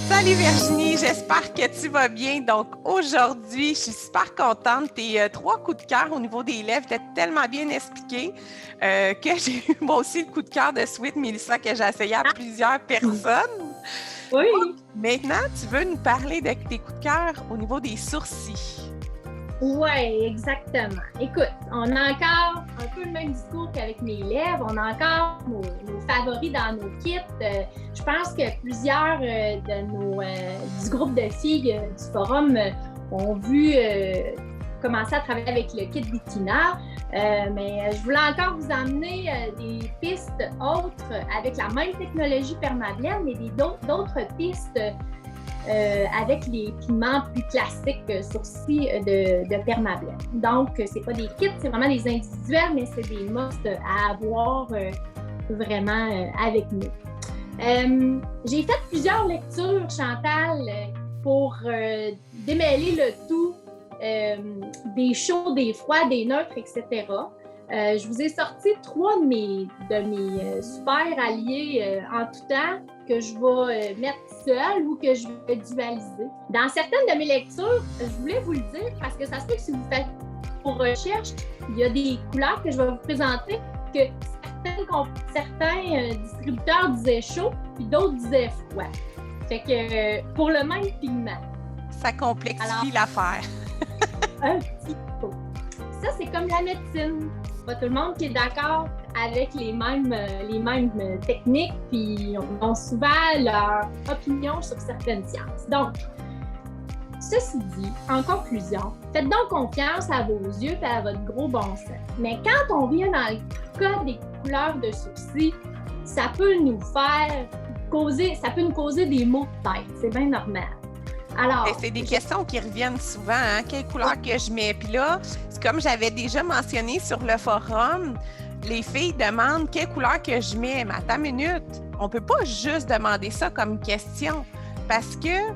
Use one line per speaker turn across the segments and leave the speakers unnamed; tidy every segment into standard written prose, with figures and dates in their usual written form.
Salut Virginie, j'espère que tu vas bien. Donc aujourd'hui, je suis super contente. Tes 3 coups de cœur au niveau des lèvres étaient tellement bien expliqués que j'ai eu moi aussi le coup de cœur de Sweet Melissa que j'ai essayé à plusieurs personnes.
Oui.
Donc, maintenant, tu veux nous parler de tes coups de cœur au niveau des sourcils.
Oui, exactement. Écoute, on a encore un peu le même discours qu'avec mes lèvres. On a encore nos favoris dans nos kits. Je pense que plusieurs du groupe de filles du forum ont vu commencer à travailler avec le kit Bikina. Mais je voulais encore vous emmener des pistes autres avec la même technologie permablend, mais d'autres pistes avec les pigments plus classiques sourcils de permablend. Donc, c'est pas des kits, c'est vraiment des individuels, mais c'est des must à avoir vraiment avec nous. J'ai fait plusieurs lectures, Chantal, pour démêler le tout des chauds, des froids, des neutres, etc. Je vous ai sorti 3 de mes super alliés en tout temps que je vais mettre seul ou que je vais dualiser. Dans certaines de mes lectures, je voulais vous le dire parce que ça se peut que si vous faites vos recherches, il y a des couleurs que je vais vous présenter que certains distributeurs disaient chaud puis d'autres disaient froid. Fait que pour le même pigment.
Ça complexifie l'affaire.
Un petit peu. Ça, c'est comme la médecine. Pas tout le monde qui est d'accord avec les mêmes techniques, puis on a souvent leur opinion sur certaines sciences. Donc, ceci dit, en conclusion, faites donc confiance à vos yeux et à votre gros bon sens. Mais quand on vient dans le cas des couleurs de sourcils, ça peut nous causer des maux de tête. C'est bien normal. Alors,
c'est des questions qui reviennent souvent, hein? Quelle couleur que je mets? Puis là, c'est comme j'avais déjà mentionné sur le forum, les filles demandent quelle couleur que je mets. Mais attends une minute, on peut pas juste demander ça comme question parce que,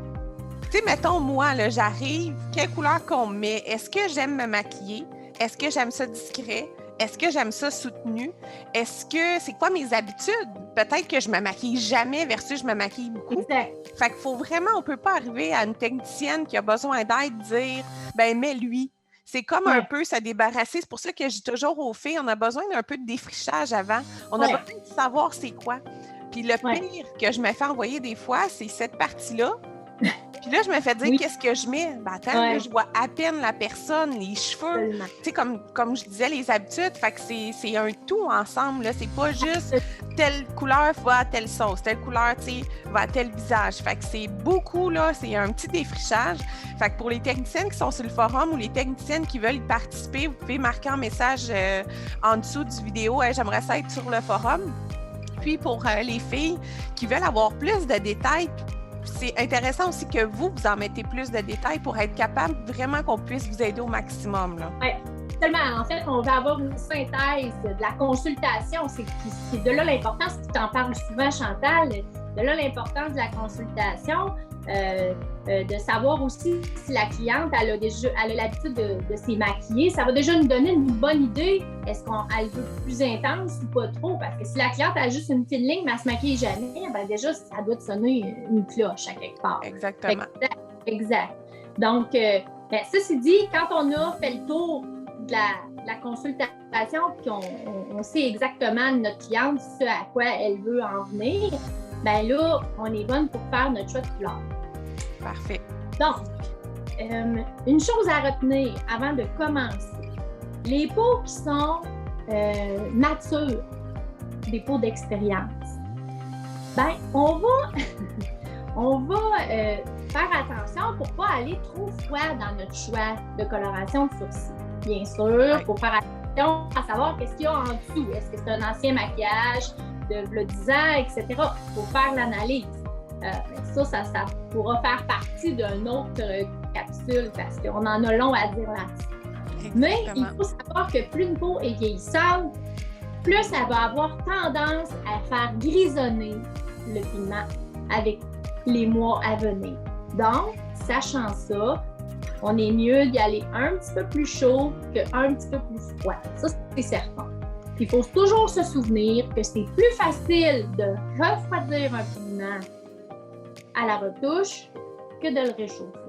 tu sais, mettons moi, là, j'arrive, quelle couleur qu'on met? Est-ce que j'aime me maquiller? Est-ce que j'aime ça discret? Est-ce que j'aime ça soutenu? Est-ce que c'est quoi mes habitudes? Peut-être que je me maquille jamais versus je me maquille beaucoup.
Exact.
Fait qu'il faut vraiment, on peut pas arriver à une technicienne qui a besoin d'aide dire ben mets-lui. C'est comme un peu se débarrasser. C'est pour ça que je dis toujours aux filles, on a besoin d'un peu de défrichage avant. On a besoin de savoir c'est quoi. Puis le pire que je me fais envoyer des fois, c'est cette partie-là. Puis là, je me fais dire qu'est-ce que je mets. Ben attends, là, je vois à peine la personne, les cheveux. Tu sais, comme je disais, les habitudes. Fait que c'est un tout ensemble. Là. C'est pas juste telle couleur va à telle sauce, telle couleur, tu sais, va à tel visage. Fait que c'est beaucoup, là, c'est un petit défrichage. Fait que pour les techniciennes qui sont sur le forum ou les techniciennes qui veulent y participer, vous pouvez marquer un message en dessous du vidéo. Hey, j'aimerais ça être sur le forum. Puis pour les filles qui veulent avoir plus de détails, c'est intéressant aussi que vous en mettez plus de détails pour être capable vraiment qu'on puisse vous aider au maximum.
Oui, tellement. En fait, on va avoir une synthèse de la consultation. C'est de là l'importance, tu t'en parles souvent, Chantal, de là l'importance de la consultation, de savoir aussi si la cliente elle a l'habitude de se maquiller. Ça va déjà nous donner une bonne idée. Est-ce qu'elle veut plus intense ou pas trop? Parce que si la cliente a juste une fine ligne, mais elle se maquille jamais, ben déjà, ça doit te sonner une cloche à quelque part.
Exactement.
Exact. Donc, ceci dit, quand on a fait le tour de la consultation, puis on sait exactement notre cliente ce à quoi elle veut en venir, ben là, on est bonne pour faire notre choix de couleur.
Parfait.
Donc, une chose à retenir avant de commencer, les peaux qui sont matures, des peaux d'expérience, ben on va faire attention pour ne pas aller trop froid dans notre choix de coloration de sourcils. Bien sûr, pour faire attention à savoir qu'est-ce qu'il y a en dessous. Est-ce que c'est un ancien maquillage de 10 ans, etc. Il faut faire l'analyse. Ça pourra faire partie d'une autre capsule parce qu'on en a long à dire là-dessus. Mais il faut savoir que plus une peau est vieillissante, plus elle va avoir tendance à faire grisonner le pigment avec les mois à venir. Donc, sachant ça, on est mieux d'y aller un petit peu plus chaud qu'un petit peu plus froid. Ça, c'est certain. Puis, il faut toujours se souvenir que c'est plus facile de refroidir un pigment à la retouche que de le réchauffer.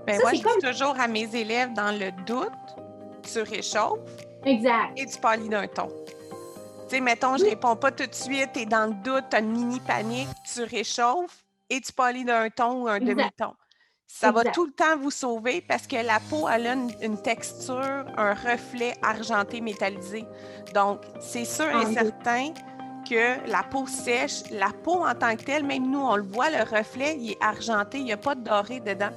Ben
Ça,
moi,
c'est
je
comme-
dis toujours à mes élèves, dans le doute, tu réchauffes
Exact.
et tu pâlis d'un ton. Tu sais, mettons, je réponds pas tout de suite, tu es dans le doute, tu as une mini panique, tu réchauffes et tu pâlis d'un ton ou un
Exact.
demi-ton. Ça va
Exact.
tout le temps vous sauver parce que la peau, elle a une texture, un reflet argenté métallisé. Donc, c'est sûr et certain que la peau sèche, la peau en tant que telle, même nous, on le voit, le reflet, il est argenté, il n'y a pas de doré dedans.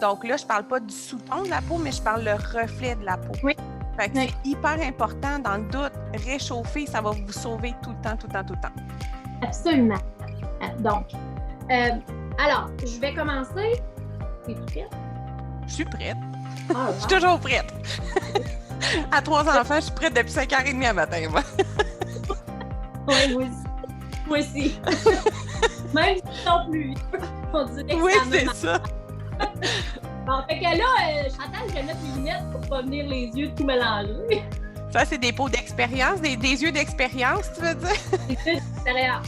Donc là, je ne parle pas du sous-ton de la peau, mais je parle le reflet de la peau.
Oui.
Fait que c'est hyper important, dans le doute, réchauffer, ça va vous sauver tout le temps, tout le temps, tout le temps.
Absolument. Donc, alors, je vais commencer. Es-tu prête?
Je suis prête.
Ah,
Je suis toujours prête. À 3 enfants, je suis prête depuis 5h30 à matin, moi.
Oui, moi aussi. Moi aussi. Même si ils sont plus vieux, on dirait que
Oui,
ça
c'est
me
ça.
Bon, fait que là, Chantal, je vais mettre les lunettes pour pas venir les yeux tout mélanger.
Ça, c'est des peaux d'expérience, des yeux d'expérience, tu veux dire?
C'est ça, l'extérieur.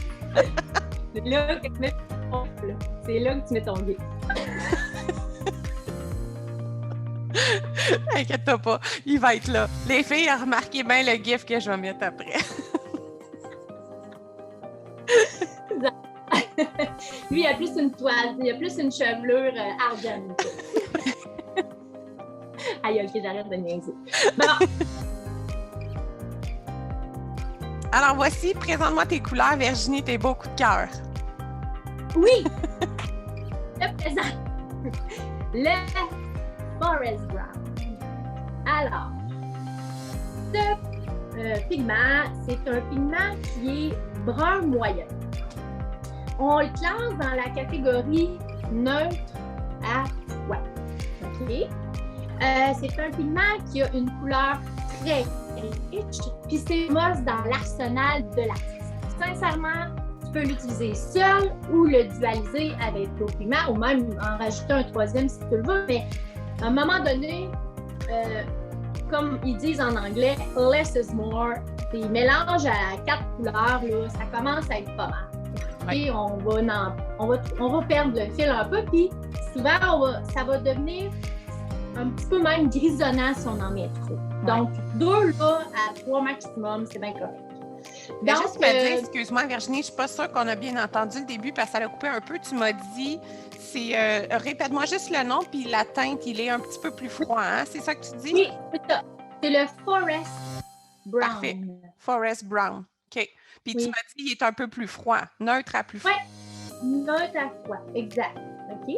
C'est là que tu mets ton là. C'est là que tu mets ton guet.
Inquiète-toi pas, il va être là. Les filles, remarquez bien le gif que je vais mettre après.
Lui, il a plus une toile, il a plus une chevelure argentée. Aïe, ok, j'arrête de niaiser. Bon.
Alors voici, présente-moi tes couleurs, Virginie, tes beaux coups de cœur.
Oui! Le présent. Le Forest Brown. Alors, ce pigment, c'est un pigment qui est brun moyen. On le classe dans la catégorie neutre à froid. OK? C'est un pigment qui a une couleur très riche, puis c'est must dans l'arsenal de l'artiste. Sincèrement, tu peux l'utiliser seul ou le dualiser avec d'autres pigments, ou même en rajouter un troisième si tu le veux, mais à un moment donné, comme ils disent en anglais, less is more. Des mélanges à 4 couleurs, là, ça commence à être pas mal. Et on va perdre le fil un peu, puis souvent, ça va devenir un petit peu même grisonnant si on en met trop. Donc, 2 là, à 3 maximum, c'est bien correct.
Mais donc, juste me dire, excuse-moi Virginie, je suis pas sûre qu'on a bien entendu le début parce que ça l'a coupé un peu. Tu m'as dit, répète-moi juste le nom, puis la teinte, il est un petit peu plus froid, hein? C'est ça que tu dis?
Oui, c'est ça. C'est le Forest Brown.
Parfait. Forest Brown. OK. Puis tu m'as dit, il est un peu plus froid, neutre à plus froid.
Oui, neutre à froid, exact. OK?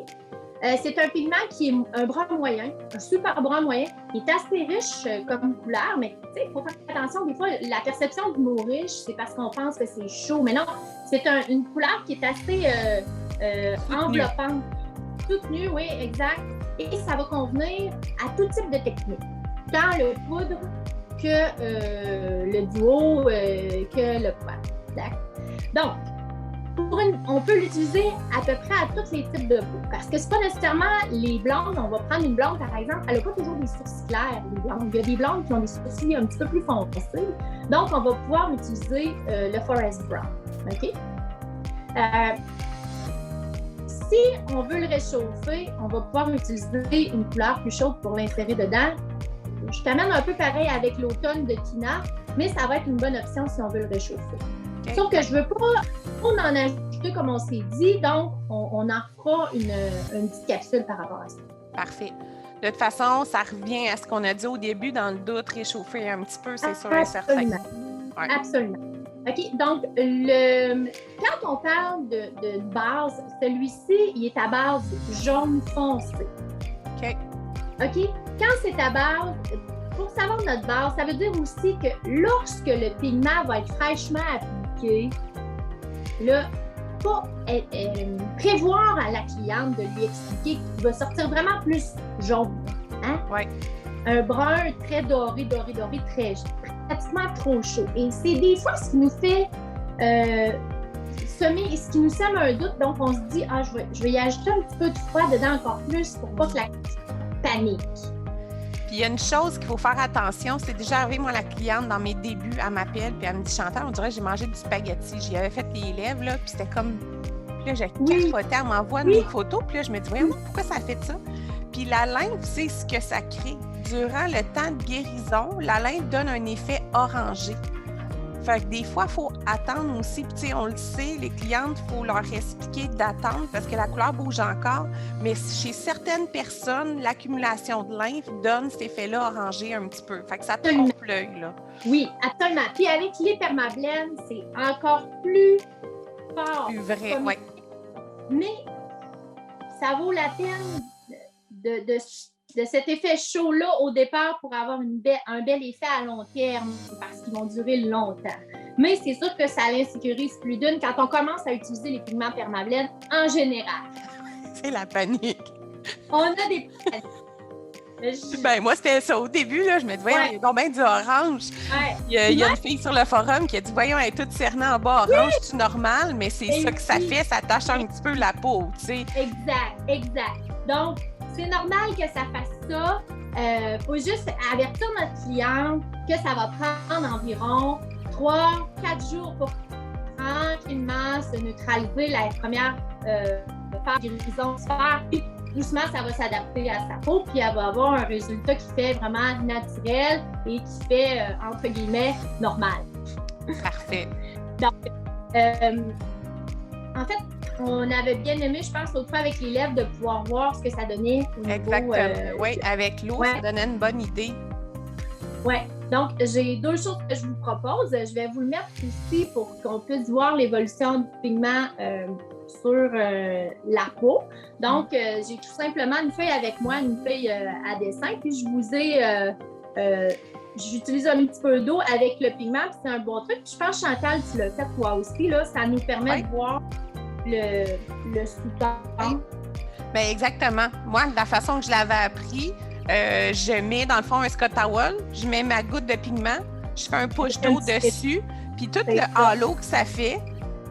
C'est un pigment qui est un brun moyen, un super brun moyen. Il est assez riche comme couleur, mais il faut faire attention. Des fois, la perception du mot riche, c'est parce qu'on pense que c'est chaud. Mais non, c'est une couleur qui est assez enveloppante. Soutenue, oui, exact. Et ça va convenir à tout type de technique. Tant le poudre que le duo, que le poil. Donc, on peut l'utiliser à peu près à tous les types de peau. Parce que c'est pas nécessairement les blondes. On va prendre une blonde, par exemple, elle n'a pas toujours des sourcils clairs, les blondes. Il y a des blondes qui ont des sourcils un petit peu plus foncés. Donc, on va pouvoir utiliser le Forest Brown. OK? Si on veut le réchauffer, on va pouvoir utiliser une couleur plus chaude pour l'insérer dedans. Je t'amène un peu pareil avec l'automne de Tina, mais ça va être une bonne option si on veut le réchauffer. Okay. Sauf que je ne veux pas en ajouter comme on s'est dit, donc on en fera une petite capsule par rapport à ça.
Parfait. De toute façon, ça revient à ce qu'on a dit au début, dans le doute, réchauffer un petit peu, c'est sûr et certain.
Ouais. Absolument. OK, donc quand on parle de base, celui-ci, il est à base jaune foncé.
OK.
OK? Quand c'est à base, pour savoir notre base, ça veut dire aussi que lorsque le pigment va être fraîchement appliqué, là, prévoir à la cliente de lui expliquer qu'il va sortir vraiment plus jaune. Hein?
Oui.
Un brun très doré, très pratiquement trop chaud. Et c'est des fois ce qui nous fait ce qui nous sème un doute. Donc, on se dit, je vais y ajouter un petit peu de froid dedans encore plus pour pas que la panique.
Puis il y a une chose qu'il faut faire attention, c'est déjà arrivé, moi, la cliente, dans mes débuts, elle m'appelle, puis elle me dit, Chantal, on dirait que j'ai mangé du spaghetti. J'y avais fait les lèvres, là, puis c'était comme Puis là, j'ai capoté, elle m'envoie mes photos, puis là, je me dis, voyons, pourquoi ça fait ça? Puis la lymphe, c'est ce que ça crée. Durant le temps de guérison, la lymphe donne un effet orangé. Fait que des fois, il faut attendre aussi. Puis, tu sais, on le sait, les clientes, il faut leur expliquer d'attendre parce que la couleur bouge encore. Mais chez certaines personnes, l'accumulation de lymphe donne cet effet-là orangé un petit peu. Fait que ça trompe l'œil, là.
Oui, absolument. Puis avec l'Hypermablène, c'est encore plus fort.
Plus vrai, oui.
Mais ça vaut la peine de cet effet chaud-là au départ pour avoir un bel effet à long terme parce qu'ils vont durer longtemps. Mais c'est sûr que ça l'insécurise plus d'une quand on commence à utiliser les pigments permablène en général.
C'est la panique.
On a des paniques.
Ben, moi, c'était ça. Au début, là, je me dis, voyons, il y a combien d'orange? Il y a une fille sur le forum qui a dit, voyons, elle est toute cernée en bas orange, c'est normal, mais c'est ça que ça fait, ça tache un petit peu la peau, tu sais.
Exact. Donc, c'est normal que ça fasse ça. Faut juste avertir notre cliente que ça va prendre environ 3-4 jours pour tranquillement se neutraliser la première phase de guérison se faire. Puis doucement, ça va s'adapter à sa peau, puis elle va avoir un résultat qui fait vraiment naturel et qui fait, entre guillemets, normal.
Parfait.
Donc, en fait, on avait bien aimé, je pense, l'autre fois avec les lèvres, de pouvoir voir ce que ça donnait au niveau...
Exactement. Oui, avec l'eau, ça donnait une bonne idée.
Oui. Donc, j'ai 2 choses que je vous propose. Je vais vous le mettre ici pour qu'on puisse voir l'évolution du pigment sur la peau. Donc, j'ai tout simplement une feuille avec moi, une feuille à dessin, puis je vous ai... j'utilise un petit peu d'eau avec le pigment, puis c'est un bon truc. Puis je pense, Chantal, tu l'as fait toi aussi, là, ça nous permet de voir le sous-ton.
Bien, exactement. Moi, la façon que je l'avais appris, je mets dans le fond un Scott Towel, je mets ma goutte de pigment, je fais un push d'eau dessus, puis tout le halo que ça fait,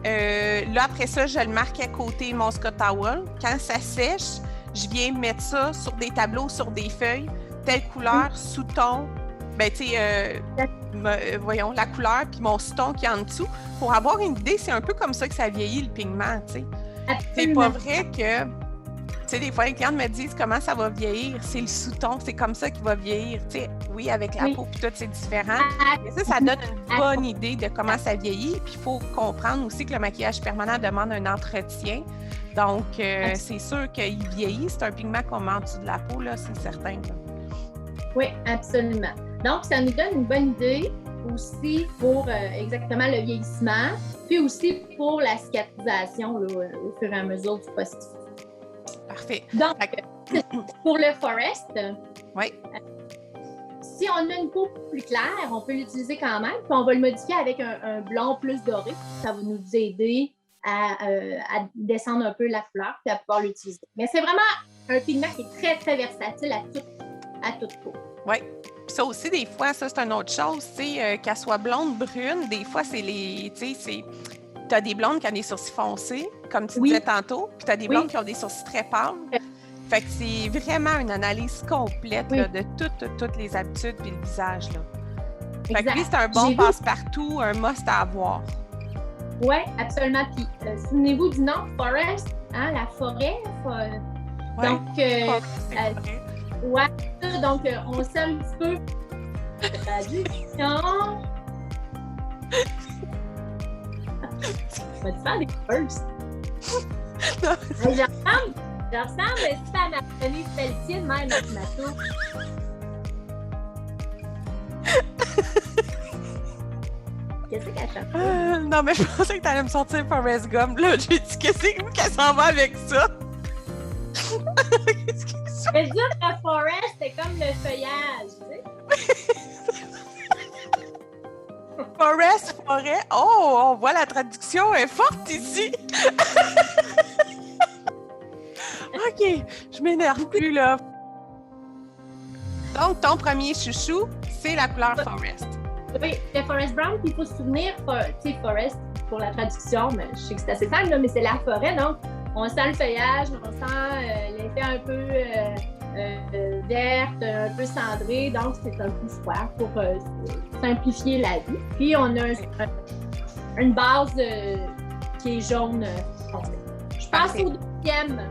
là, après ça, je le marque à côté de mon Scott Towel. Quand ça sèche, je viens mettre ça sur des tableaux, sur des feuilles, telle couleur, sous-ton, ben, tu sais, voyons, la couleur, puis mon sous-ton qui est en dessous. Pour avoir une idée, c'est un peu comme ça que ça vieillit, le pigment, tu sais. C'est pas vrai que, tu sais, des fois, les clientes me disent comment ça va vieillir. C'est le sous-ton, c'est comme ça qu'il va vieillir. Tu sais, oui, avec la peau, puis tout, c'est différent. Mais ça donne une bonne idée de comment ça vieillit. Puis il faut comprendre aussi que le maquillage permanent demande un entretien. Donc, c'est sûr qu'il vieillit. C'est un pigment qu'on met en dessous de la peau, là, c'est certain. Là.
Oui, absolument. Donc, ça nous donne une bonne idée aussi pour exactement le vieillissement, puis aussi pour la cicatrisation là, au fur et à mesure du processus.
Parfait.
Donc, pour le Forest, si on a une peau plus claire, on peut l'utiliser quand même, puis on va le modifier avec un blond plus doré. Ça va nous aider à descendre un peu la couleur puis à pouvoir l'utiliser. Mais c'est vraiment un pigment qui est très, très versatile à toute peau.
Oui. Ça aussi, des fois, ça, c'est une autre chose, tu sais, qu'elle soit blonde, brune, des fois, c'est les, tu sais, tu as des blondes qui ont des sourcils foncés, comme tu disais tantôt, puis tu as des blondes qui ont des sourcils très pâles. Fait que c'est vraiment une analyse complète là, de toutes les habitudes puis le visage, là. Fait que lui, c'est un bon passe-partout, un must à avoir.
Oui, absolument. Puis, souvenez-vous du nom, Forest, hein, la forêt. Donc, ouais, donc on sait un petit peu la traduction. On va te faire des firsts. Je ressemble à Marc-Denis Pelletier de même avec ma tour. Qu'est-ce qu'elle chante?
Non, mais je pensais que tu allais me sortir Forrest Gump. Là, j'ai dit, qu'elle s'en va avec ça? Qu'est-ce que c'est?
Je veux dire que la forêt, c'est comme le feuillage, tu sais.
Forest, forêt. Oh, on voit la traduction est forte ici. OK, je m'énerve plus, là. Donc, ton premier chouchou, c'est la couleur Forest.
Oui, le Forest Brown, puis il faut se souvenir, tu sais, Forest, pour la traduction, mais je sais que c'est assez simple, là, mais c'est la forêt, donc on sent le feuillage, on sent l'effet un peu verte, un peu cendré, donc c'est un peu froid pour simplifier la vie. Puis on a une base qui est jaune foncé. passe
Parfait.
au deuxième.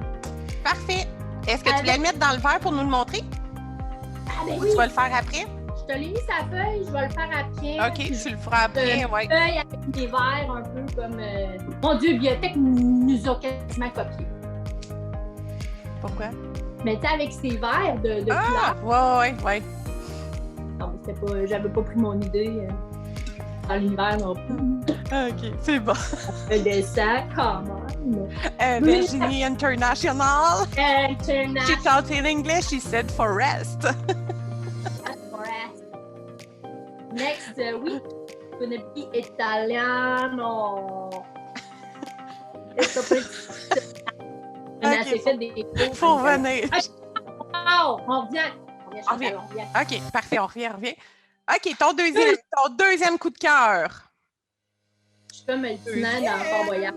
Parfait. Est-ce que tu voulais le mettre dans le verre pour nous le montrer?
Ah, ben
Ou
oui,
tu vas le faire après?
je te l'ai mis sa feuille, je vais le faire après.
OK, tu le feras après, oui.
Feuille avec des verres un peu comme... Mon Dieu, Bibliothèque nous a quasiment copié.
Pourquoi?
Mais tu sais, avec ces verres de couleur.
Ouais.
Non, mais c'était pas... J'avais pas pris mon idée dans l'univers non plus.
OK, c'est bon.
De ça, comment?
Virginie International. She
International
talked in English, she said forest.
Forest. Next, oui. Gonna be italiano. Est-ce qu'on peut... On a assez fait des cours.
Faut venir.
Oh, on revient.
On revient. OK, parfait, on revient. OK, ton deuxième coup de cœur.
Je peux me le tenir dans Fort Boyard.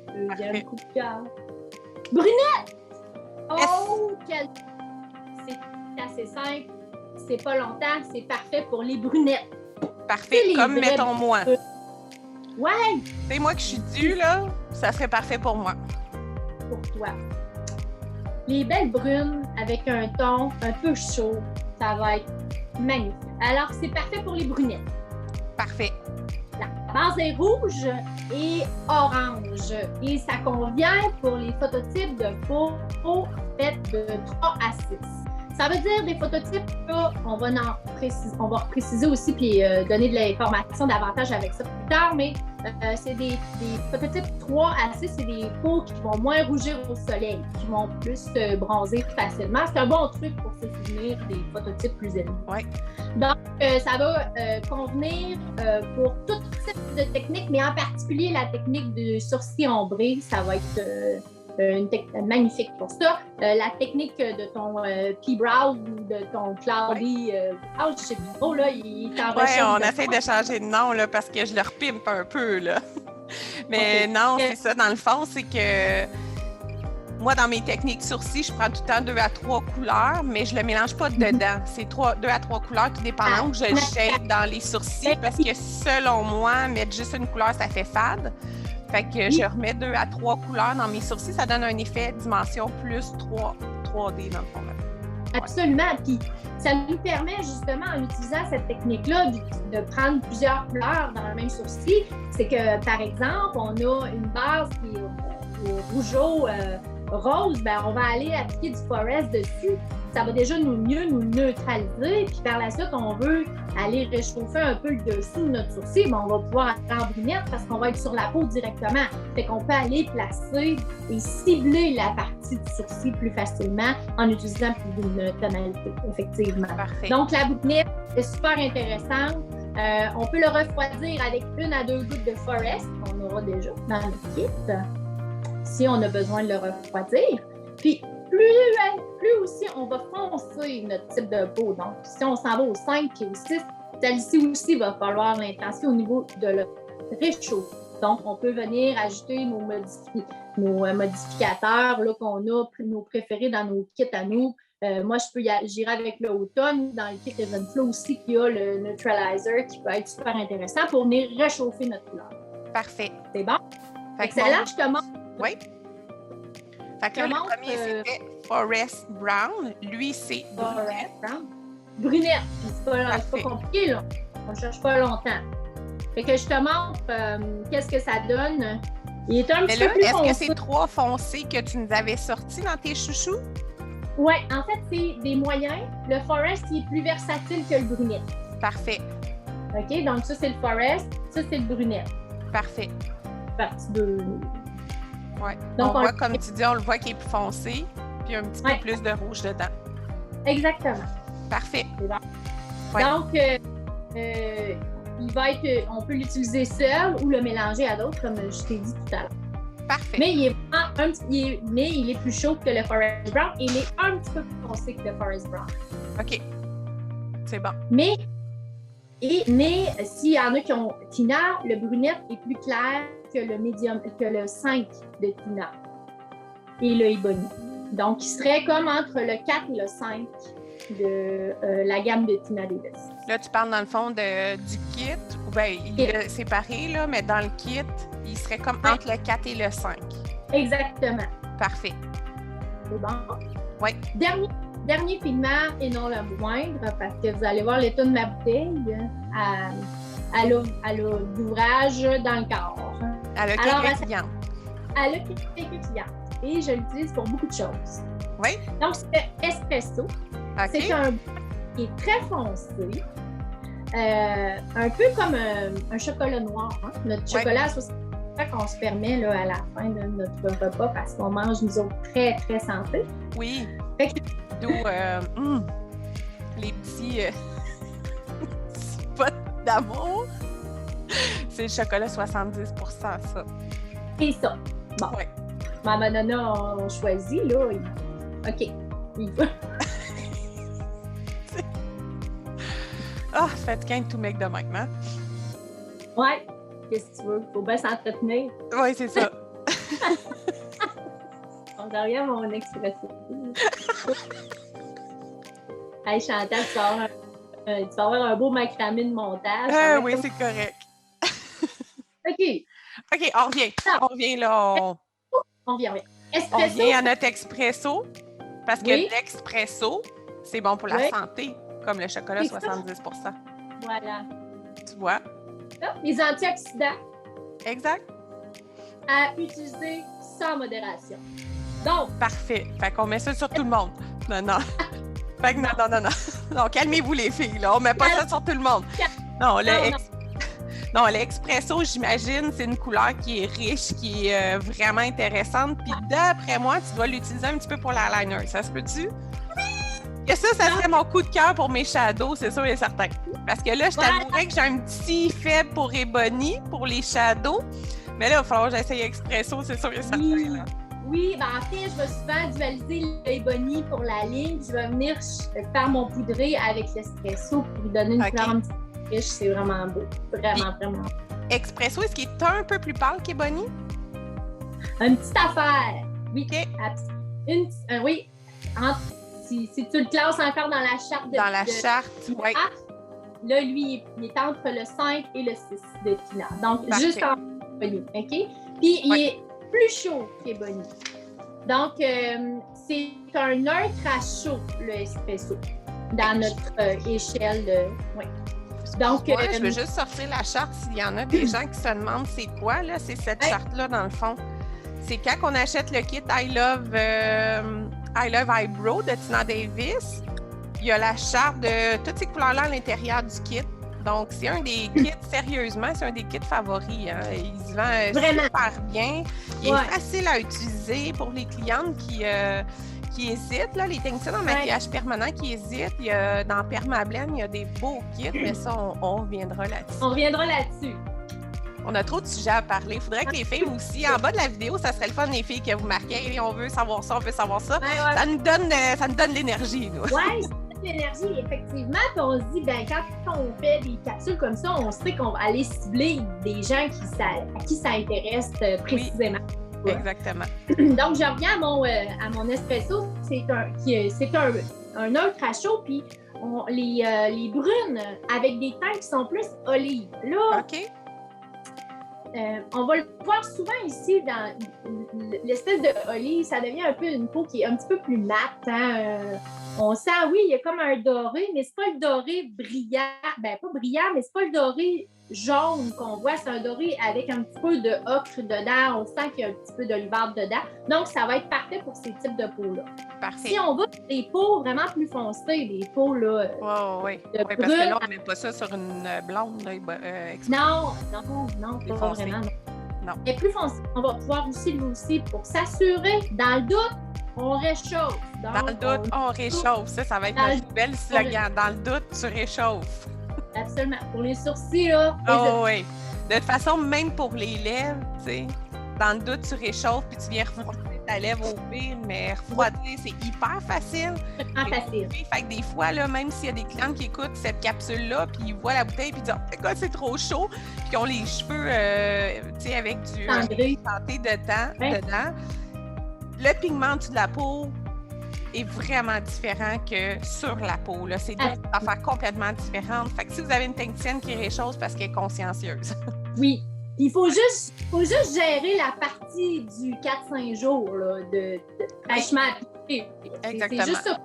Deuxième
Parfait.
coup de cœur. Brunette! Oh, quel... C'est assez simple. C'est pas longtemps. C'est parfait pour les brunettes.
Parfait,
les
comme
vrais
mettons moi.
Ouais,
C'est moi que je suis due, là. Ça serait parfait pour moi.
pour toi. Les belles brunes avec un ton un peu chaud, ça va être magnifique. Alors, c'est parfait pour les brunettes.
Parfait.
La base est rouge et orange. Et ça convient pour les phototypes de peau faites de 3 à 6. Ça veut dire des phototypes, là, on va préciser aussi puis donner de l'information davantage avec ça plus tard, mais c'est des phototypes 3 à 6, c'est des peaux qui vont moins rougir au soleil, qui vont plus bronzer facilement. C'est un bon truc pour se souvenir des phototypes plus élevés.
Ouais.
Donc, ça va convenir pour tout type de technique, mais en particulier la technique du sourcil ombré, ça va être une technique magnifique pour ça. La technique de ton P-Brow ou de ton Cloudy Brow, je sais plus trop, là, il est en
Ouais,
recherche
on
de
essaie de changer de nom, là, parce que je le repimpe un peu, là. Mais
Ok.
non, c'est ça. Dans le fond, c'est que moi, dans mes techniques sourcils, je prends tout le temps 2 à 3 couleurs, mais je le mélange pas dedans. C'est 2 à 3 couleurs, tout dépendant où je le shade dans les sourcils, parce que selon moi, mettre juste une couleur, ça fait fade. Fait que je remets 2 à 3 couleurs dans mes sourcils, ça donne un effet dimension plus 3D dans le fond.
Absolument. Puis ça nous permet justement, en utilisant cette technique-là, de prendre plusieurs couleurs dans le même sourcil. C'est que, par exemple, on a une base qui est rougeau rose, ben on va aller appliquer du forest dessus. Ça va déjà mieux nous neutraliser. Puis par la suite, on veut aller réchauffer un peu le dessous de notre sourcil. Ben, on va pouvoir aller en brunette parce qu'on va être sur la peau directement. Fait qu'on peut aller placer et cibler la partie du sourcil plus facilement en utilisant plus d'une tonalité, effectivement.
Parfait.
Donc, la brunette est super intéressante. On peut le refroidir avec 1 à 2 gouttes de forest qu'on aura déjà dans le kit, si on a besoin de le refroidir. Puis, plus aussi on va foncer notre type de peau. Donc, si on s'en va au 5 et au 6, celle-ci aussi va falloir l'intenser au niveau de le réchauffer. Donc, on peut venir ajouter nos modificateurs là, qu'on a, nos préférés dans nos kits à nous. Moi, j'irai avec l'automne dans le kit Evenflow aussi qui a le neutralizer qui peut être super intéressant pour venir réchauffer notre couleur.
Parfait.
C'est bon?
Fait que
Excellent, je te montre.
Oui. Fait que là, le premier, c'était Forest Brown. Lui, c'est brunette.
Brunette. Puis c'est pas
Parfait.
compliqué, là. On ne cherche pas longtemps. Fait que je te montre qu'est-ce que ça donne. Il est un
Mais
petit
là,
peu plus
est-ce que
foncé.
c'est 3 foncés que tu nous avais sortis dans tes chouchous?
Oui, en fait, c'est des moyens. Le Forest, il est plus versatile que le Brunette.
Parfait.
OK? Donc, ça, c'est le Forest. Ça, c'est le Brunette.
Parfait.
Partie 2.
Ouais.
Donc,
on voit, comme tu dis, on le voit qu'il est plus foncé, puis un petit peu
Ouais.
plus de rouge dedans.
Exactement.
Parfait.
C'est bon.
Ouais.
Donc, il va être, on peut l'utiliser seul ou le mélanger à d'autres, comme je t'ai dit tout à l'heure.
Parfait.
Mais il est plus chaud que le Forest Brown et il est un petit peu plus foncé que le Forest Brown.
OK. C'est bon.
Mais s'il y en a qui ont Tina, le brunette est plus clair que le médium, que le 5 de Tina et le Ebony. Donc, il serait comme entre le 4 et le 5 de la gamme de Tina Davis.
Là, tu parles dans le fond du kit, ou bien il est séparé, là, mais dans le kit, il serait comme
Ouais.
entre le 4 et le 5.
Exactement.
Parfait.
C'est bon?
Oui.
Dernier pigment, et non le moindre, parce que vous allez voir l'état de ma bouteille. Elle a l'ouvrage dans le corps.
Elle a quelques clients.
Elle a quelques clients. Et je l'utilise pour beaucoup de choses.
Oui.
Donc, c'est espresso.
OK.
C'est un qui est très foncé. Un peu comme un chocolat noir. Hein? Notre chocolat, c'est ça qu'on se permet là, à la fin de notre repas parce qu'on mange, nous autres, très, très santé.
Oui.
Fait que...
D'où les petits potes d'amour. C'est le chocolat 70 %, ça.
C'est ça. Bon.
Ouais.
Ma banana, on choisit, là. OK. Il va.
Ah, fatiguant tout mec de même, hein?
Ouais. Qu'est-ce que tu veux? Faut bien s'entretenir.
Oui, c'est ça.
On derrière mon expression. Hey, Chantal, tu vas avoir un beau macramé de montage.
Oui, c'est correct.
OK.
OK, on revient. On revient, là.
On vient.
On revient à notre expresso. Parce que l'expresso, c'est bon pour la santé, comme le chocolat 70 %.
Voilà.
Tu vois?
Là, les antioxydants.
Exact.
À utiliser sans modération. Donc.
Parfait. Fait qu'on met ça sur tout le monde. Non. Fait que non. Non, calmez-vous les filles, là. On met pas ça sur tout le monde. Non, l'expresso, j'imagine, c'est une couleur qui est riche, qui est vraiment intéressante. Puis d'après moi, tu dois l'utiliser un petit peu pour l'eyeliner. Ça se peut-tu? Et ça serait mon coup de cœur pour mes shadows, c'est sûr et certain. Parce que là, je t'avouerais que j'ai un petit faible pour Ebony, pour les shadows. Mais là, il va falloir que j'essaye Expresso, c'est sûr et certain. Là.
Oui, ben en fait, je vais souvent dualiser l'Ebony pour la ligne. Je vais venir faire mon poudré avec l'Espresso pour lui donner une couleur un petit peu riche. C'est vraiment beau. Vraiment.
Expresso, est-ce qu'il est un peu plus pâle qu'Ebony?
Une petite affaire. Oui.
Okay.
Oui. Si tu le classes encore dans la charte
charte, oui.
Là, lui, il est entre le 5 et le 6 de Tina. Donc, parfait. Juste en Ebony, OK? Puis, il est plus chaud qu'Ebony. Donc, c'est un neutre à chaud, le espresso, dans notre échelle. Oui. Donc,
je veux juste sortir la charte s'il y en a des gens qui se demandent c'est quoi, là, c'est cette charte-là, dans le fond. C'est quand on achète le kit I Love Eyebrow de Tina Davis, il y a la charte de toutes ces couleurs-là à l'intérieur du kit. Donc, c'est un des kits, sérieusement, c'est un des kits favoris. Hein. Il se vend super bien. Il est facile à utiliser pour les clientes qui hésitent, là, les techniciens en maquillage permanent qui hésitent. Il y a, dans Permablend, il y a des beaux kits, mais ça, on reviendra là-dessus.
On reviendra là-dessus.
On a trop de sujets à parler. Il faudrait que les filles aussi, en bas de la vidéo, ça serait le fun, les filles, que vous marquez. On veut savoir ça, on veut savoir ça. Ça nous donne de l'énergie, nous.
Oui, ça donne de l'énergie, effectivement. Puis on se dit, ben quand on fait des capsules comme ça, on sait qu'on va aller cibler des gens à qui ça intéresse précisément.
Oui, exactement.
Donc, je reviens à mon espresso. C'est un neutre à chaud, puis les brunes avec des teintes qui sont plus olives. Là, on va le voir souvent ici dans l'espèce de olive, ça devient un peu une peau qui est un petit peu plus mate. Hein? On sent, oui, il y a comme un doré, mais c'est pas le doré brillant. Ben, pas brillant, mais c'est pas le doré jaune qu'on voit, c'est un doré avec un petit peu de ocre dedans. On sent qu'il y a un petit peu d'olivâtre dedans. Donc, ça va être parfait pour ces types de peaux-là.
Parfait.
Si on va sur des peaux vraiment plus foncées, des peaux là.
Oui, parce que là, on ne met pas ça sur une blonde. Là,
non, pas vraiment. Non. Mais plus foncé, on va pouvoir aussi pour s'assurer. Dans le doute, on réchauffe. Donc,
dans le doute, on réchauffe. Ça va être notre nouvelle slogan. Dans le doute, tu réchauffes.
Absolument. Pour les sourcils, là.
Oui. De toute façon, même pour les lèvres, tu sais, dans le doute, tu réchauffes puis tu viens refroidir ta lèvre au pire, mais refroidir, c'est hyper facile. Fait que des fois, là, même s'il y a des clients qui écoutent cette capsule-là, puis ils voient la bouteille puis ils disent c'est trop chaud, puis qu'ils ont les cheveux, tu sais, avec du santé dedans, le pigment de la peau est vraiment différent que sur la peau. Là. C'est deux affaires complètement différentes. Fait que si vous avez une technicienne qui réchauffe parce qu'elle est consciencieuse.
Oui, Il faut juste gérer la partie du 4-5 jours là, de fraîchement appliqué.
Exactement.
C'est juste ça.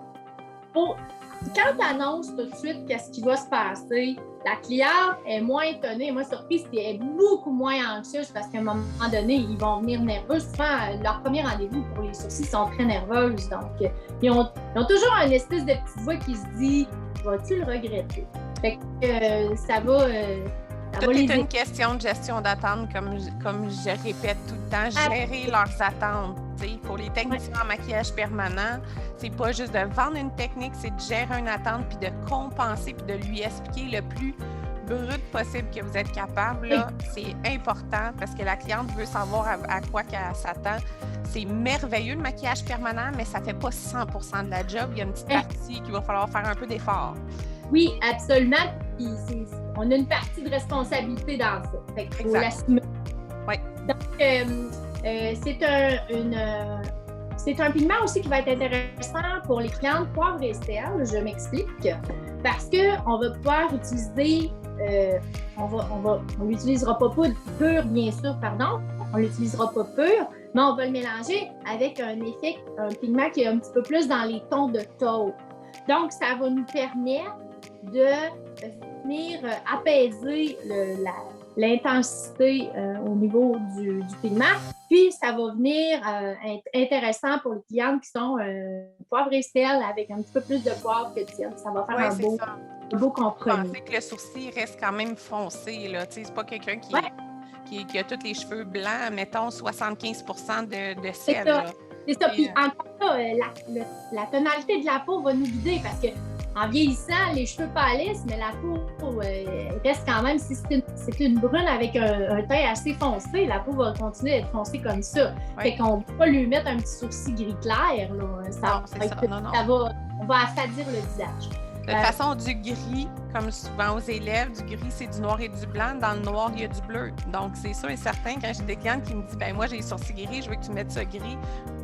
Quand tu annonces tout de suite qu'est-ce qui va se passer, la cliente est moins étonnée, moins surprise, puis elle est beaucoup moins anxieuse parce qu'à un moment donné, ils vont venir nerveux. Souvent, leur premier rendez-vous pour les sourcils sont très nerveuses. Donc, ils ont toujours une espèce de petite voix qui se dit « Vas-tu le regretter? » Fait que ça va...
Tout est une question de gestion d'attente, comme je répète tout le temps, gérer leurs attentes. T'sais, pour les techniciens en maquillage permanent, c'est pas juste de vendre une technique, c'est de gérer une attente puis de compenser puis de lui expliquer le plus brut possible que vous êtes capable. Là, c'est important parce que la cliente veut savoir à quoi qu'elle s'attend. C'est merveilleux le maquillage permanent, mais ça fait pas 100% de la job. Il y a une petite partie qu'il va falloir faire un peu d'effort.
Oui, absolument. Puis on a une partie de responsabilité dans ça. Fait qu'il faut l'assumer.
Oui.
Donc, c'est un pigment aussi qui va être intéressant pour les clientes poivre et sel. Je m'explique. Parce qu'on va pouvoir utiliser, on l'utilisera pas pur, bien sûr, pardon. On l'utilisera pas pur, mais on va le mélanger avec un pigment qui est un petit peu plus dans les tons de taupe. Donc, ça va nous permettre de venir apaiser l'intensité au niveau du pigment. Puis, ça va venir être intéressant pour les clientes qui sont poivre et sel avec un petit peu plus de poivre que de sel. Ça va faire un beau compromis.
Je pensais que le sourcil reste quand même foncé. C'est pas quelqu'un qui a tous les cheveux blancs, mettons 75% de sel.
C'est ça. Puis, encore là, la tonalité de la peau va nous guider parce que en vieillissant, les cheveux pâlissent, mais la peau reste quand même, si c'est une brune avec un teint assez foncé, la peau va continuer d'être foncée comme ça. Fait qu'on ne peut pas lui mettre un petit sourcil gris clair. Là. On va affadir le visage.
De toute façon, du gris, comme souvent aux élèves, du gris, c'est du noir et du blanc. Dans le noir, il y a du bleu. Donc, c'est sûr et certain, quand j'ai des clientes qui me disent « ben moi, j'ai les sourcils gris, je veux que tu mettes ça gris »,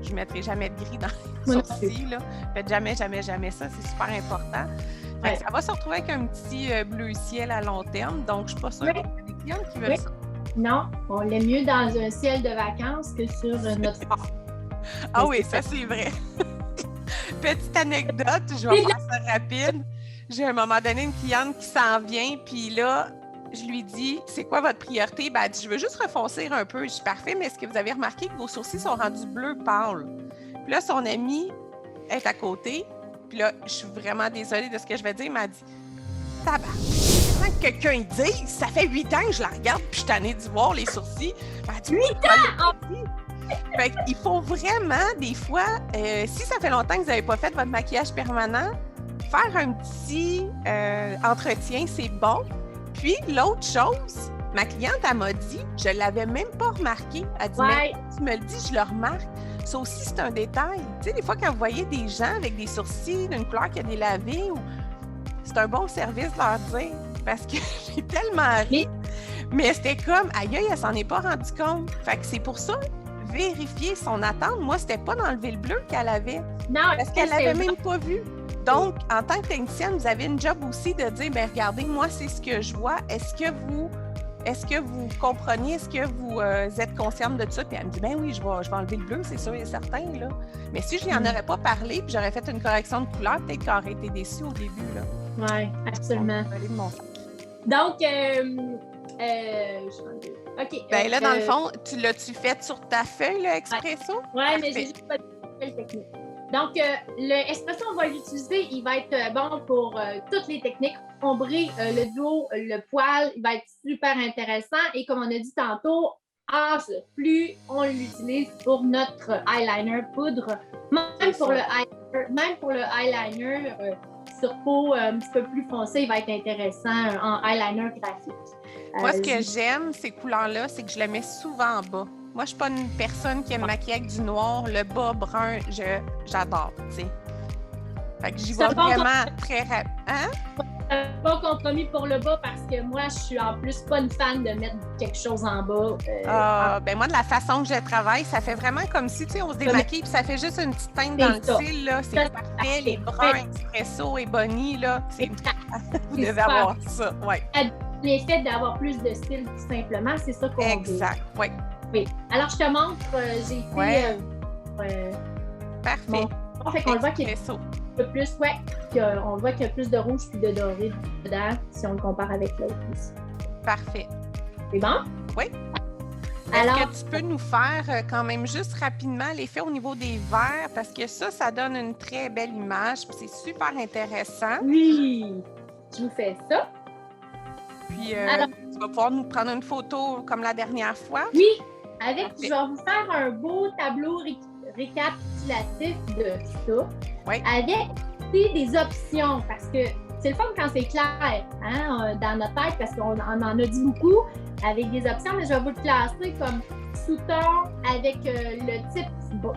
je ne mettrai jamais de gris dans les sourcils. Là. Faites jamais ça. C'est super important. Fait que ça va se retrouver avec un petit bleu ciel à long terme. Donc, je ne suis pas sûre qu'il y a des clientes qui veulent ça.
Non, on l'est mieux dans un ciel de vacances que sur notre fort.
Ah oui, ça, c'est vrai. Petite anecdote, je vais faire ça rapide. J'ai à un moment donné une cliente qui s'en vient, puis là, je lui dis, c'est quoi votre priorité? Ben, elle dit, je veux juste refoncer un peu. Je suis parfait, mais est-ce que vous avez remarqué que vos sourcils sont rendus bleu pâle? Puis là, son amie est à côté, puis là, je suis vraiment désolée de ce que je vais dire, mais elle dit, tabac! Sans que quelqu'un dise, ça fait 8 ans que je la regarde, puis je suis tannée d'y voir les sourcils. Elle dit,
8 ans!
Fait qu'il faut vraiment, des fois, si ça fait longtemps que vous n'avez pas fait votre maquillage permanent, faire un petit entretien, c'est bon. Puis, l'autre chose, ma cliente, elle m'a dit, je ne l'avais même pas remarqué. Elle dit, mais tu me le dis, je le remarque. Ça aussi, c'est un détail. Tu sais, des fois, quand vous voyez des gens avec des sourcils d'une couleur qui a délavé, c'est un bon service de leur dire. Parce que j'ai tellement ri. Mais c'était comme, aïe, elle s'en est pas rendue compte. Fait que c'est pour ça, vérifier son attente. Moi, c'était pas d'enlever le bleu qu'elle avait. Non, parce qu'elle l'avait même pas vu. Donc, en tant que technicienne, vous avez une job aussi de dire, bien, regardez, moi, c'est ce que je vois. Est-ce que vous comprenez? Est-ce que vous êtes consciente de ça? Puis elle me dit, bien oui, je vais enlever le bleu, c'est sûr et certain, là. Mais si je n'y en aurais pas parlé, puis j'aurais fait une correction de couleur, peut-être qu'elle aurait été déçue au début, là.
Oui, absolument. Donc, OK.
Bien là, dans le fond, l'as-tu fait sur ta feuille, le Expresso?
Oui, mais j'ai juste pas de technique. Donc, le Espresso, on va l'utiliser. Il va être bon pour toutes les techniques. Ombré, le dos, le poil, il va être super intéressant. Et comme on a dit tantôt, plus on l'utilise pour notre eyeliner poudre, même pour le eyeliner sur peau un petit peu plus foncée, il va être intéressant en eyeliner graphique.
Moi, ce que j'aime, ces couleurs-là, c'est que je les mets souvent en bas. Moi, je ne suis pas une personne qui aime maquiller avec du noir. Le bas brun, j'adore, tu sais. Fait que j'y vais vraiment très rapide. Hein?
Pas compromis pour le bas parce que moi, je suis en plus pas une fan de mettre quelque chose en bas.
Ben moi, de la façon que je travaille, ça fait vraiment comme si, tu sais, on se démaquille puis ça fait juste une petite teinte dans le cil, là. C'est parfait. Les bruns, Expresso et Bonnie, là, vous devez avoir ça, ouais.
l'effet d'avoir plus de style, tout simplement. C'est ça qu'on veut.
Exact, oui.
Oui. Alors, je te montre, j'ai fait...
Parfait.
Bon, fait qu'on le voit qu'il y a un peu plus, on voit qu'il y a plus de rouge puis de doré dedans, si on le compare avec l'autre aussi.
Parfait.
C'est bon?
Oui. Est-ce que tu peux nous faire quand même juste rapidement l'effet au niveau des verres? Parce que ça donne une très belle image, puis c'est super intéressant.
Oui! Je vous fais ça.
Puis, tu vas pouvoir nous prendre une photo comme la dernière fois?
Oui! Je vais vous faire un beau tableau récapitulatif de ça.
Oui.
Avec des options, parce que c'est le fun quand c'est clair dans notre tête, parce qu'on en a dit beaucoup avec des options, mais je vais vous le classer comme sous-ton avec le type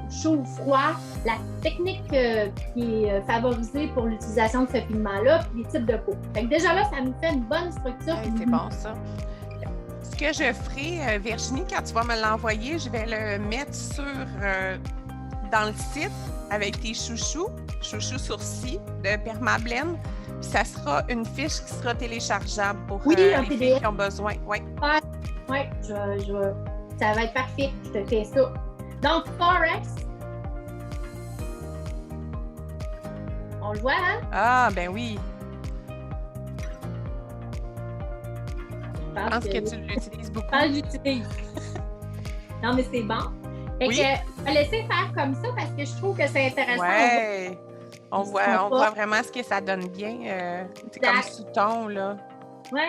chaud ou froid, la technique qui est favorisée pour l'utilisation de ce pigment-là, puis les types de peau. Fait que déjà là, ça nous fait une bonne structure.
Oui, c'est bon ça. Ce que je ferai, Virginie, quand tu vas me l'envoyer, je vais le mettre dans le site avec tes chouchous sourcils de Permablend. Puis ça sera une fiche qui sera téléchargeable pour les filles qui ont besoin. Oui,
ça va être parfait. Je te fais ça. Donc, Forex. On le voit, hein?
Ah, ben oui. Je pense que tu l'utilises beaucoup.
Je l'utilise. Non, mais c'est bon. Fait que, je vais laisser faire comme ça parce que je trouve que c'est intéressant.
Oui. On voit vraiment ce que ça donne bien. C'est comme sous-ton, là.
Oui.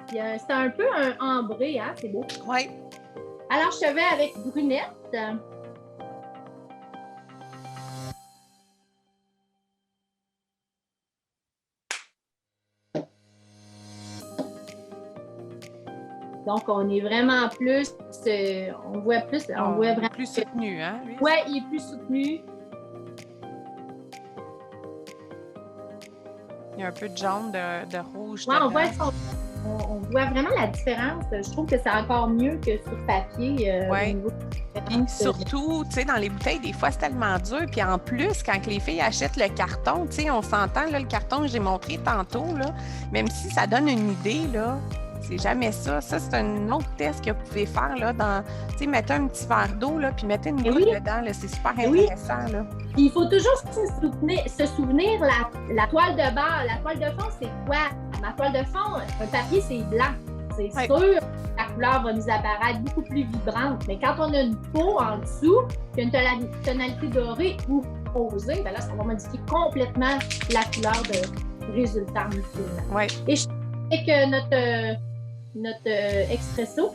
C'est un peu un ambré, hein? C'est beau.
Oui.
Alors, je te vais avec brunette. Donc, on est vraiment plus, on voit vraiment
plus soutenu, hein?
Oui, il est plus soutenu.
Il y a un peu de jaune, de rouge.
Oui, on voit vraiment la différence. Je trouve que c'est encore mieux que sur papier.
Oui. Puis surtout, tu sais, dans les bouteilles, des fois, c'est tellement dur. Puis en plus, quand les filles achètent le carton, tu sais, on s'entend, là, le carton que j'ai montré tantôt, là, même si ça donne une idée, là, c'est jamais ça. Ça, c'est un autre test que vous pouvez faire, là, tu sais, mettez un petit verre d'eau, là, puis mettez une goutte dedans, là, c'est super intéressant, là.
Il faut toujours se souvenir la toile de base. La toile de fond, c'est quoi? Ma toile de fond, un papier, c'est blanc. C'est sûr que la couleur va nous apparaître beaucoup plus vibrante. Mais quand on a une peau en dessous, qui a une tonalité dorée ou rosée, bien là, ça va modifier complètement la couleur de résultante.
Oui.
Et je sais que notre expresso.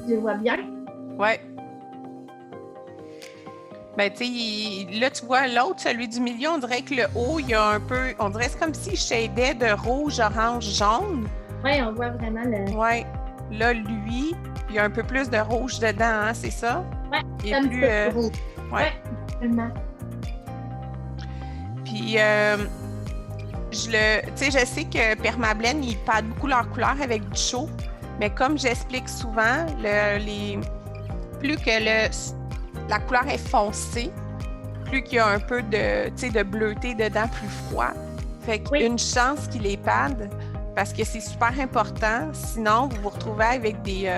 Je le vois bien.
Oui. Ben, tu sais, là, tu vois, l'autre, celui du milieu, on dirait que le haut, il y a un peu, on dirait que c'est comme s'il shadait de rouge, orange, jaune.
Oui, on voit vraiment le...
Oui. Là, lui, il y a un peu plus de rouge dedans, hein, c'est ça?
Oui,
c'est un plus
rouge. Oui, absolument.
Puis, tu sais, je sais que Permablend, ils pâtent beaucoup leur couleur avec du chaud, mais comme j'explique souvent, plus que la couleur est foncée, plus qu'il y a un peu de bleuté dedans, plus froid. Fait qu'une chance qu'il les pâte, parce que c'est super important. Sinon, vous vous retrouvez avec des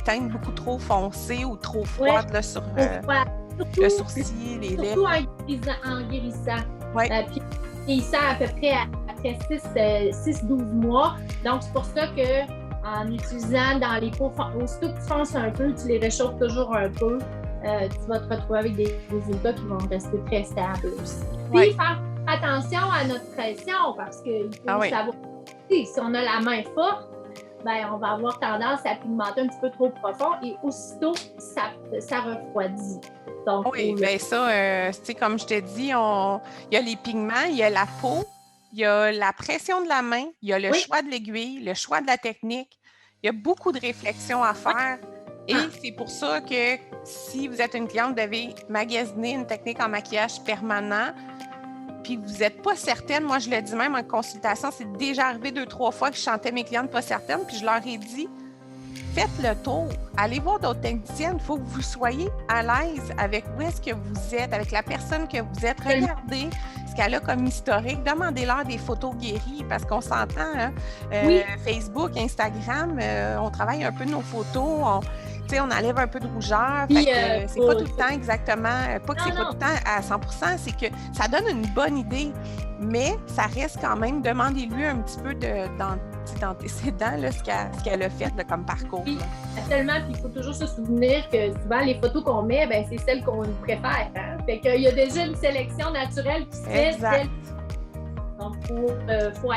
teintes beaucoup trop foncées ou trop froides là, sur le sourcil, les lèvres.
Surtout en guérissant.
Oui.
Puis guérissant à peu près après 6-12 mois. Donc, c'est pour ça que en utilisant dans les peaux, aussitôt que tu fonces un peu, tu les réchauffes toujours un peu, tu vas te retrouver avec des résultats qui vont rester très stables aussi. Puis, faire attention à notre pression parce qu'il faut savoir si on a la main forte, ben, on va avoir tendance à pigmenter un petit peu trop profond et aussitôt, ça refroidit. Donc,
bien ça, tu sais, comme je te dis, il y a les pigments, il y a la peau, il y a la pression de la main, il y a le choix de l'aiguille, le choix de la technique. Il y a beaucoup de réflexions à faire. Et c'est pour ça que si vous êtes une cliente, vous devez magasiner une technique en maquillage permanent, puis vous n'êtes pas certaine, moi je le dis même en consultation, c'est déjà arrivé 2-3 fois que je chantais mes clientes pas certaines, puis je leur ai dit, faites le tour. Allez voir d'autres techniciennes. Il faut que vous soyez à l'aise avec où est-ce que vous êtes, avec la personne que vous êtes. Regardez ce qu'elle a comme historique. Demandez-leur des photos guéries parce qu'on s'entend. Hein? Facebook, Instagram, on travaille un peu nos photos. On enlève un peu de rougeur. C'est pas tout le temps exactement, pas que c'est pas tout le temps à 100%, c'est que ça donne une bonne idée, mais ça reste quand même, demandez-lui un petit peu d'antécédents, ce qu'elle a fait là, comme parcours.
Oui, tellement, puis il faut toujours se souvenir que souvent les photos qu'on met, ben, c'est celles qu'on préfère. Hein? Fait qu'il y a déjà une sélection naturelle qui se fait.
Exact.
Donc, faut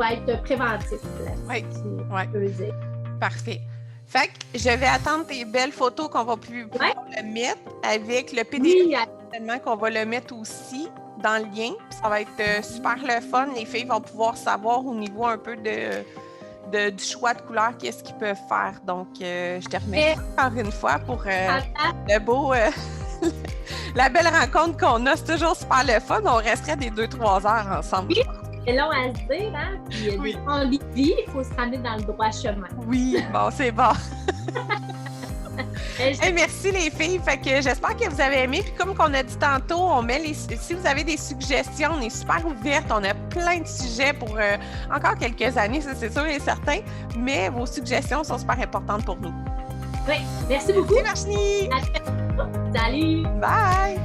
être préventif.
Oui. Parfait. Fait que je vais attendre tes belles photos qu'on va pouvoir le mettre avec le PDF qu'on va le mettre aussi dans le lien. Puis ça va être super le fun. Les filles vont pouvoir savoir au niveau un peu du choix de couleurs qu'est-ce qu'ils peuvent faire. Donc, je te remercie encore une fois pour le beau... la belle rencontre qu'on a. C'est toujours super le fun. On resterait des 2-3 heures ensemble.
Oui. C'est long à se dire, hein? Puis en vie, il faut se ramener dans le droit chemin.
Oui, bon, c'est bon. Hey, merci les filles. Fait que j'espère que vous avez aimé. Puis comme on a dit tantôt, on met si vous avez des suggestions, on est super ouverte. On a plein de sujets pour encore quelques années, ça c'est sûr et certain. Mais vos suggestions sont super importantes pour nous.
Oui, merci beaucoup.
Merci Virginie.
Salut.
Bye.